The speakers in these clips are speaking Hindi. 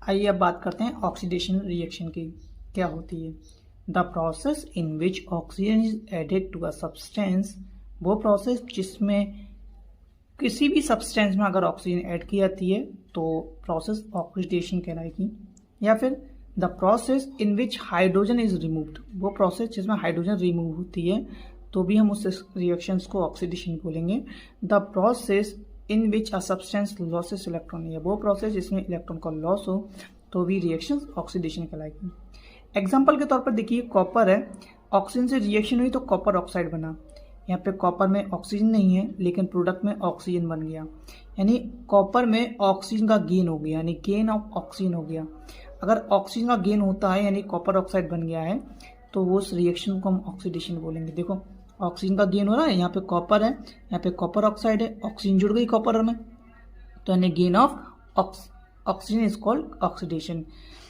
आइए अब बात करते हैं ऑक्सीडेशन रिएक्शन की। क्या होती है? The process in which oxygen is added to a substance, वो प्रोसेस जिसमें किसी भी सब्सटेंस में अगर ऑक्सीजन ऐड की जाती है तो प्रोसेस ऑक्सीडेशन कहलाएगी। या फिर the process in which hydrogen is removed, वो प्रोसेस जिसमें हाइड्रोजन रिमूव होती है तो भी हम उस रिएक्शंस को ऑक्सीडेशन बोलेंगे। The process in which a substance losses electron, या वो प्रोसेस जिसमें इलेक्ट्रॉन का लॉस हो तो भी रिएक्शन ऑक्सीडेशन कहलाएगी। एग्जाम्पल के तौर पर देखिए, कॉपर है, ऑक्सीजन से रिएक्शन हुई तो कॉपर ऑक्साइड बना। यहाँ पे कॉपर में ऑक्सीजन नहीं है लेकिन प्रोडक्ट में ऑक्सीजन बन गया, यानी कॉपर में ऑक्सीजन का गेन हो गया, यानी गेन ऑफ ऑक्सीजन हो गया। अगर ऑक्सीजन का गेन होता है यानी कॉपर ऑक्साइड बन गया है तो वो उस रिएक्शन को हम ऑक्सीडेशन बोलेंगे। देखो ऑक्सीजन का गेन हो रहा है, यहाँ पे कॉपर है, यहाँ पे कॉपर ऑक्साइड है, ऑक्सीजन जुड़ गई कॉपर में, तो यानी gain of oxygen is called oxidation.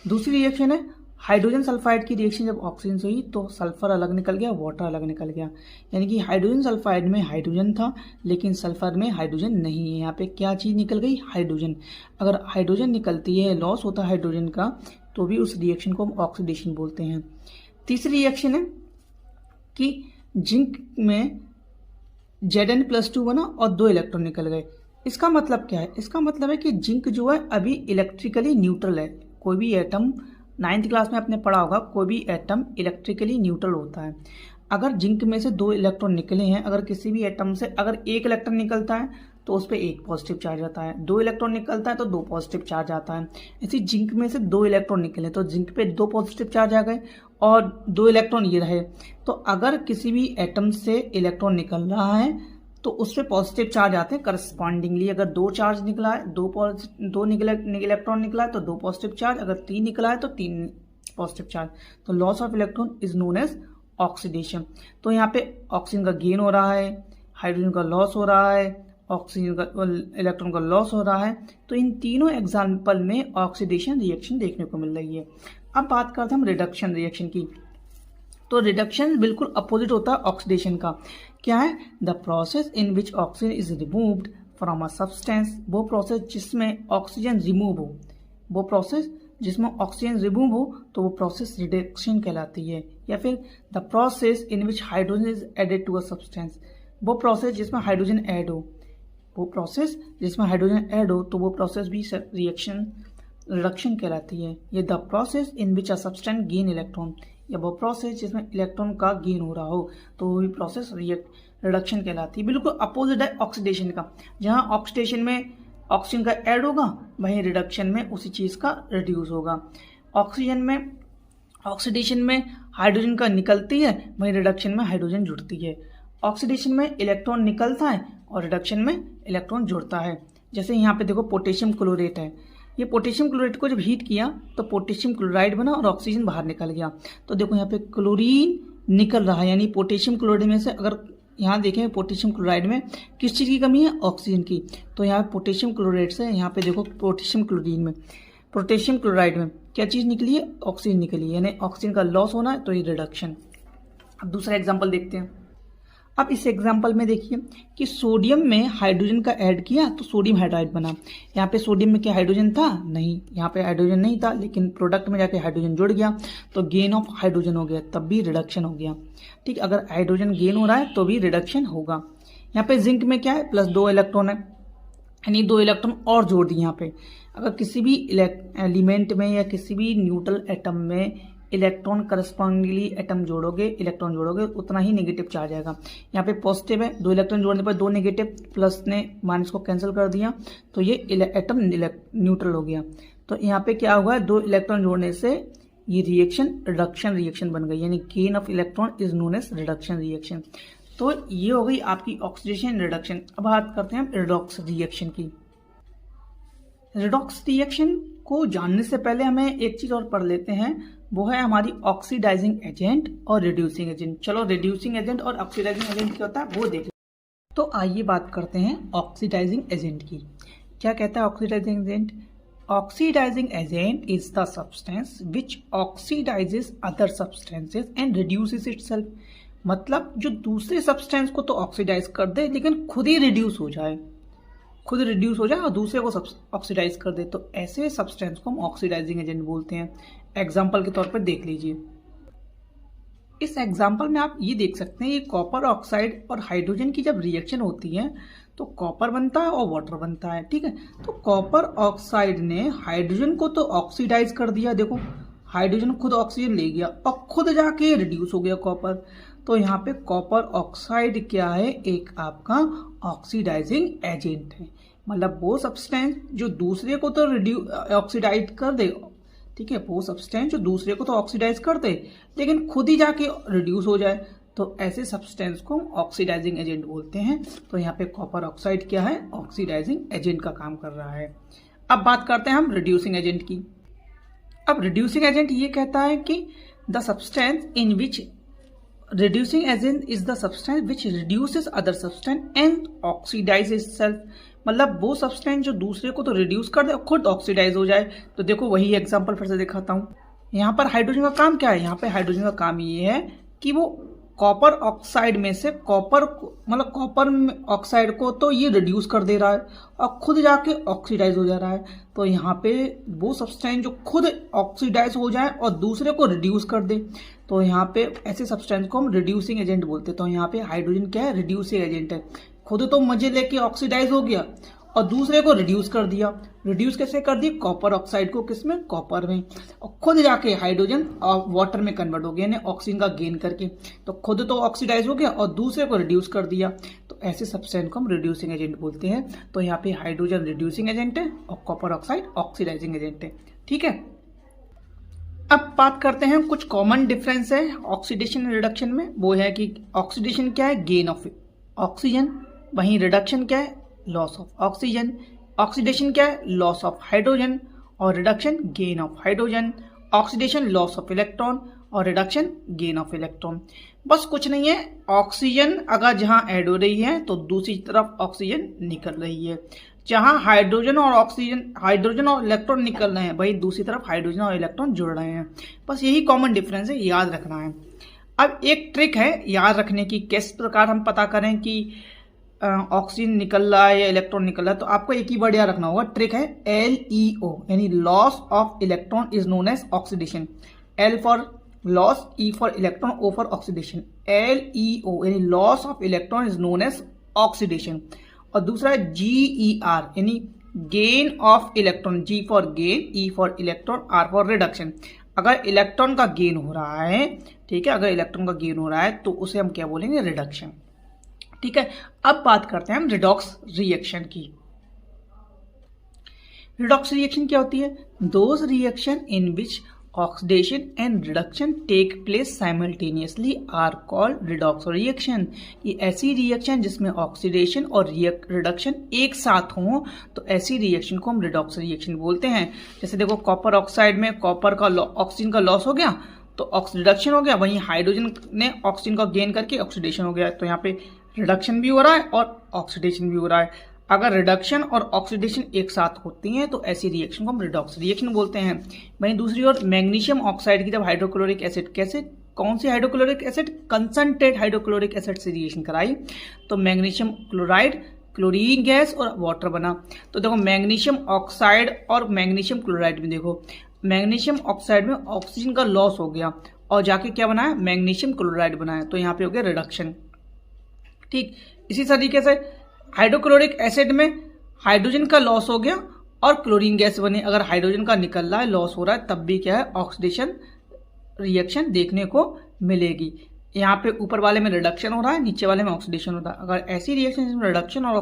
दूसरी रिएक्शन है हाइड्रोजन सल्फाइड की रिएक्शन। जब ऑक्सीजन से हुई तो सल्फर अलग निकल गया, वाटर अलग निकल गया, यानी कि हाइड्रोजन सल्फाइड में हाइड्रोजन था लेकिन सल्फर में हाइड्रोजन नहीं है। यहाँ पे क्या चीज़ निकल गई? हाइड्रोजन। अगर हाइड्रोजन निकलती है, लॉस होता है हाइड्रोजन का, तो भी उस रिएक्शन को हम ऑक्सीडेशन बोलते हैं। तीसरी रिएक्शन है कि जिंक में Zn+2 बना और 2 इलेक्ट्रॉन निकल गए। इसका मतलब क्या है? इसका मतलब है कि जिंक जो है अभी इलेक्ट्रिकली न्यूट्रल है। कोई भी एटम 9th क्लास में आपने पढ़ा होगा, कोई भी एटम इलेक्ट्रिकली न्यूट्रल होता है। अगर जिंक में से 2 इलेक्ट्रॉन निकले हैं, अगर किसी भी एटम से अगर 1 इलेक्ट्रॉन निकलता है तो उस पर 1 पॉजिटिव चार्ज आता है, 2 इलेक्ट्रॉन निकलता है तो 2 पॉजिटिव चार्ज आता है। इसी जिंक में से 2 इलेक्ट्रॉन निकले तो जिंक पे 2 पॉजिटिव चार्ज आ गए और 2 इलेक्ट्रॉन ये रहे। तो अगर किसी भी एटम से इलेक्ट्रॉन निकल रहा है तो उस पर पॉजिटिव चार्ज आते हैं करस्पॉन्डिंगली। अगर 2 चार्ज निकला है, 2 इलेक्ट्रॉन निकला है तो 2 पॉजिटिव चार्ज, अगर 3 निकला है तो 3 पॉजिटिव चार्ज। तो loss of electron is known as oxidation. तो यहाँ पे ऑक्सीजन का गेन हो रहा है, हाइड्रोजन का लॉस हो रहा है, ऑक्सीजन का इलेक्ट्रॉन का लॉस हो रहा है। तो इन तीनों एग्जाम्पल में ऑक्सीडेशन रिएक्शन देखने को मिल रही है। अब बात करते हैं हम रिडक्शन रिएक्शन की। तो रिडक्शन बिल्कुल अपोजिट होता है ऑक्सीडेशन का। क्या है? The process in which oxygen is removed from a substance, वो प्रोसेस जिसमें ऑक्सीजन रिमूव हो, वो प्रोसेस जिसमें ऑक्सीजन रिमूव हो तो वो प्रोसेस रिडक्शन कहलाती है। या फिर the process in which hydrogen is added to a substance, वो प्रोसेस जिसमें हाइड्रोजन ऐड हो, वो प्रोसेस जिसमें हाइड्रोजन ऐड हो तो वो प्रोसेस भी रिएक्शन रिडक्शन कहलाती है। ये the process in which a substance gain electron, या वो प्रोसेस जिसमें इलेक्ट्रॉन का गेन हो रहा हो तो वो भी प्रोसेस रिडक्शन कहलाती है। बिल्कुल अपोजिट है ऑक्सीडेशन का। जहाँ ऑक्सीडेशन में ऑक्सीजन का ऐड होगा वहीं रिडक्शन में उसी चीज़ का रिड्यूस होगा। ऑक्सीजन में ऑक्सीडेशन में हाइड्रोजन का निकलती है, वहीं रिडक्शन में हाइड्रोजन जुड़ती है। ऑक्सीडेशन में इलेक्ट्रॉन निकलता है और रिडक्शन में इलेक्ट्रॉन जुड़ता है। जैसे यहाँ पे देखो पोटेशियम क्लोरेट है, ये पोटेशियम क्लोराइड को जब हीट किया तो पोटेशियम क्लोराइड बना और ऑक्सीजन बाहर निकल गया। तो देखो यहाँ पे क्लोरीन निकल रहा है, यानी पोटेशियम क्लोराइड में से अगर यहाँ देखें पोटेशियम क्लोराइड में किस चीज़ की कमी है? ऑक्सीजन की। तो यहाँ पोटेशियम क्लोराइड से यहाँ पे देखो पोटेशियम क्लोरीन में, पोटेशियम क्लोराइड में क्या चीज़ निकली है? ऑक्सीजन निकली है, यानी ऑक्सीजन का लॉस होना है तो ये रिडक्शन। अब दूसरा एग्जाम्पल देखते हैं। अब इस एग्जाम्पल में देखिए कि सोडियम में हाइड्रोजन का ऐड किया तो सोडियम हाइड्राइड बना। यहाँ पे सोडियम में क्या हाइड्रोजन था? नहीं, यहाँ पे हाइड्रोजन नहीं था लेकिन प्रोडक्ट में जाके हाइड्रोजन जुड़ गया तो गेन ऑफ हाइड्रोजन हो गया, तब भी रिडक्शन हो गया। ठीक, अगर हाइड्रोजन गेन हो रहा है तो भी रिडक्शन होगा। यहाँ पे जिंक में क्या है? +2 इलेक्ट्रॉन है, यानी 2 इलेक्ट्रॉन और जोड़ दिए यहाँ पे। अगर किसी भी एलिमेंट में या किसी भी न्यूट्रल एटम में इलेक्ट्रॉन करस्पॉन्डिंगली एटम जोड़ोगे, इलेक्ट्रॉन जोड़ोगे, उतना ही नेगेटिव चार्ज आएगा। यहाँ पे पॉजिटिव है, 2 इलेक्ट्रॉन जोड़ने पर 2 नेगेटिव, प्लस ने माइनस को कैंसिल कर दिया तो ये एटम न्यूट्रल हो गया। तो यहाँ पे क्या हुआ? 2 इलेक्ट्रॉन जोड़ने से ये रिएक्शन रिडक्शन रिएक्शन बन गई, यानी gain of electron is known as reduction reaction. तो ये हो गई आपकी ऑक्सीडेशन रिडक्शन। अब बात करते हैं रिडॉक्स रिएक्शन की। रिडॉक्स रिएक्शन को जानने से पहले हमें एक चीज और पढ़ लेते हैं, वो है हमारी ऑक्सीडाइजिंग एजेंट और रिड्यूसिंग एजेंट। चलो रिड्यूसिंग एजेंट और ऑक्सीडाइजिंग एजेंट क्या होता है वो देख। तो आइए बात करते हैं ऑक्सीडाइजिंग एजेंट की। क्या कहता है oxidising agent? Oxidising agent is the substance which oxidises other substances and reduces itself. मतलब जो दूसरे सब्सटेंस को तो ऑक्सीडाइज कर दे लेकिन खुद ही रिड्यूस हो जाए, खुद रिड्यूस हो जाए और दूसरे को ऑक्सीडाइज कर दे, तो ऐसे सब्सटेंस को हम ऑक्सीडाइजिंग एजेंट बोलते हैं। एग्जाम्पल के तौर पर देख लीजिए। इस एग्जाम्पल में आप ये देख सकते हैं, ये कॉपर ऑक्साइड और हाइड्रोजन की जब रिएक्शन होती है तो कॉपर बनता है और वाटर बनता है, ठीक है। तो कॉपर ऑक्साइड ने हाइड्रोजन को तो ऑक्सीडाइज कर दिया, देखो हाइड्रोजन खुद ऑक्सीजन ले गया और खुद जाके रिड्यूस हो गया कॉपर। तो यहाँ पे कॉपर ऑक्साइड क्या है, एक आपका ऑक्सीडाइजिंग एजेंट है। मतलब वो सब्सटेंस जो दूसरे को तो ऑक्सीडाइज कर दे, ठीक है, वो सब्सटेंस जो दूसरे को तो ऑक्सीडाइज कर दे लेकिन खुद ही जाके रिड्यूस हो जाए, तो ऐसे सब्सटेंस को हम ऑक्सीडाइजिंग एजेंट बोलते हैं। तो यहाँ पे कॉपर ऑक्साइड क्या है, ऑक्सीडाइजिंग एजेंट का काम कर रहा है। अब बात करते हैं हम रिड्यूसिंग एजेंट की। अब रिड्यूसिंग एजेंट ये कहता है कि the substance in which reducing agent is the substance which reduces other substance and oxidize itself। मतलब वो सब्सटेंस जो दूसरे को तो रिड्यूस कर दे और खुद ऑक्सीडाइज हो जाए। तो देखो वही एग्जांपल फिर से दिखाता हूँ। यहाँ पर हाइड्रोजन का काम क्या है, यहाँ पे हाइड्रोजन का काम ये है कि वो कॉपर ऑक्साइड में से कॉपर ऑक्साइड को तो ये रिड्यूस कर दे रहा है और खुद जाके ऑक्सीडाइज हो जा रहा है। तो यहाँ पे वो सब्सटेंस जो खुद ऑक्सीडाइज हो जाए और दूसरे को रिड्यूस कर दे, तो यहाँ पे ऐसे सब्सटेंस को हम रिड्यूसिंग एजेंट बोलते हैं। तो यहाँ पे हाइड्रोजन क्या है, रिड्यूसिंग एजेंट है। खुद तो मजे लेके ऑक्सीडाइज हो गया और दूसरे को रिड्यूस कर दिया। रिड्यूस कैसे कर दिया, कॉपर ऑक्साइड को किसमें, कॉपर में, और खुद जाके हाइड्रोजन और वाटर में कन्वर्ट हो गया, यानी ऑक्सीजन का गेन करके। तो खुद तो ऑक्सीडाइज हो गया और दूसरे को रिड्यूस कर दिया। तो ऐसे सब्सटेंस को हम रिड्यूसिंग एजेंट बोलते हैं। तो यहाँ पे हाइड्रोजन रिड्यूसिंग एजेंट है और कॉपर ऑक्साइड ऑक्सीडाइजिंग एजेंट है, ठीक है। अब बात करते हैं कुछ कॉमन डिफरेंस है ऑक्सीडेशन रिडक्शन में। वो है कि ऑक्सीडेशन क्या है, गेन ऑफ ऑक्सीजन, वहीं रिडक्शन क्या है, लॉस ऑफ ऑक्सीजन। ऑक्सीडेशन क्या है, लॉस ऑफ हाइड्रोजन, और reduction gain of hydrogen. Oxidation loss of electron और रिडक्शन गेन ऑफ इलेक्ट्रॉन। बस कुछ नहीं है, ऑक्सीजन अगर जहां ऐड हो रही है तो दूसरी तरफ ऑक्सीजन निकल रही है। जहां हाइड्रोजन और इलेक्ट्रॉन निकल रहे हैं वही दूसरी तरफ हाइड्रोजन और इलेक्ट्रॉन जुड़ रहे हैं। बस यही कॉमन डिफरेंस है, याद रखना है। अब एक ट्रिक है याद रखने की, किस प्रकार हम पता करें कि ऑक्सीजन निकल रहा है या इलेक्ट्रॉन निकल रहा है। तो आपको एक ही वर्ड याद रखना होगा, ट्रिक है LEO, यानी loss of electron is known as oxidation. L for loss, E for electron, O for oxidation. LEO यानी loss of electron is known as oxidation. और दूसरा है GER यानी gain of electron, G for gain, E for electron, R for reduction. अगर इलेक्ट्रॉन का गेन हो रहा है, ठीक है, अगर इलेक्ट्रॉन का गेन हो रहा है तो उसे हम क्या बोलेंगे, रिडक्शन, ठीक है। अब बात करते हैं हम रिडॉक्स रिएक्शन की। रिडॉक्स रिएक्शन क्या होती है, those reaction in which oxidation and reduction take place simultaneously are called redox reaction. ये ऐसी रिएक्शन जिसमें ऑक्सीडेशन और रिडक्शन एक साथ हों, तो ऐसी रिएक्शन को हम रिडॉक्स रिएक्शन बोलते हैं। जैसे देखो कॉपर ऑक्साइड में कॉपर का ऑक्सीजन का लॉस हो गया तो रिडक्शन हो गया, वहीं हाइड्रोजन ने ऑक्सीजन का गेन करके ऑक्सीडेशन हो गया। तो यहाँ पे रिडक्शन भी हो रहा है और ऑक्सीडेशन भी हो रहा है। अगर रिडक्शन और ऑक्सीडेशन एक साथ होती हैं तो ऐसी रिएक्शन को हम रिडॉक्स रिएक्शन बोलते हैं। वहीं दूसरी ओर मैग्नीशियम ऑक्साइड की जब हाइड्रोक्लोरिक एसिड, कैसे, कौन सी hydrochloric acid, concentrate hydrochloric acid से रिएक्शन कराई तो मैग्नीशियम क्लोराइड, क्लोरीन गैस और वाटर बना। तो देखो मैग्नीशियम ऑक्साइड और मैग्नीशियम क्लोराइड में, देखो मैग्नीशियम ऑक्साइड में ऑक्सीजन का लॉस हो गया और जाके क्या बनाया, मैग्नीशियम क्लोराइड बनाया। तो यहाँ पे हो गया रिडक्शन, ठीक। इसी तरीके से हाइड्रोक्लोरिक एसिड में हाइड्रोजन का लॉस हो गया और क्लोरीन गैस बनी। अगर हाइड्रोजन का निकल रहा है, लॉस हो रहा है, तब भी क्या है, ऑक्सीडेशन रिएक्शन देखने को मिलेगी। यहाँ पे ऊपर वाले में रिडक्शन हो रहा है, नीचे वाले में ऑक्सीडेशन हो रहा है। अगर ऐसी रिएक्शन जिसमें रिडक्शन और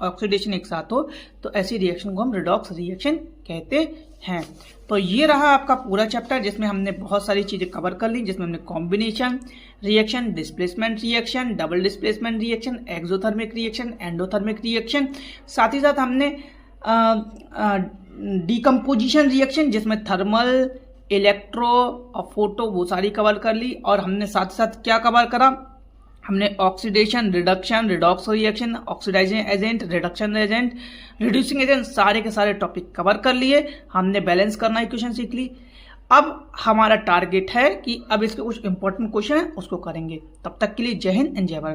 ऑक्सीडेशन एक साथ हो तो ऐसी रिएक्शन को हम रिडॉक्स रिएक्शन कहते हैं। तो ये रहा आपका पूरा चैप्टर जिसमें हमने बहुत सारी चीजें कवर कर ली, जिसमें हमने combination reaction, displacement reaction, double displacement reaction, exothermic reaction, endothermic reaction, साथ ही साथ हमने डिकम्पोजिशन रिएक्शन जिसमें थर्मल, इलेक्ट्रो और फोटो वो सारी कवर कर ली। और हमने साथ ही साथ क्या कवर करा, हमने oxidation, reduction, redox reaction, oxidising agent, reduction agent, reducing agent, सारे के सारे टॉपिक कवर कर लिए। हमने बैलेंस करना इक्वेशन सीख ली। अब हमारा टारगेट है कि अब इसके कुछ इंपॉर्टेंट क्वेश्चन है उसको करेंगे। तब तक के लिए जय हिंद एंड जय भारत।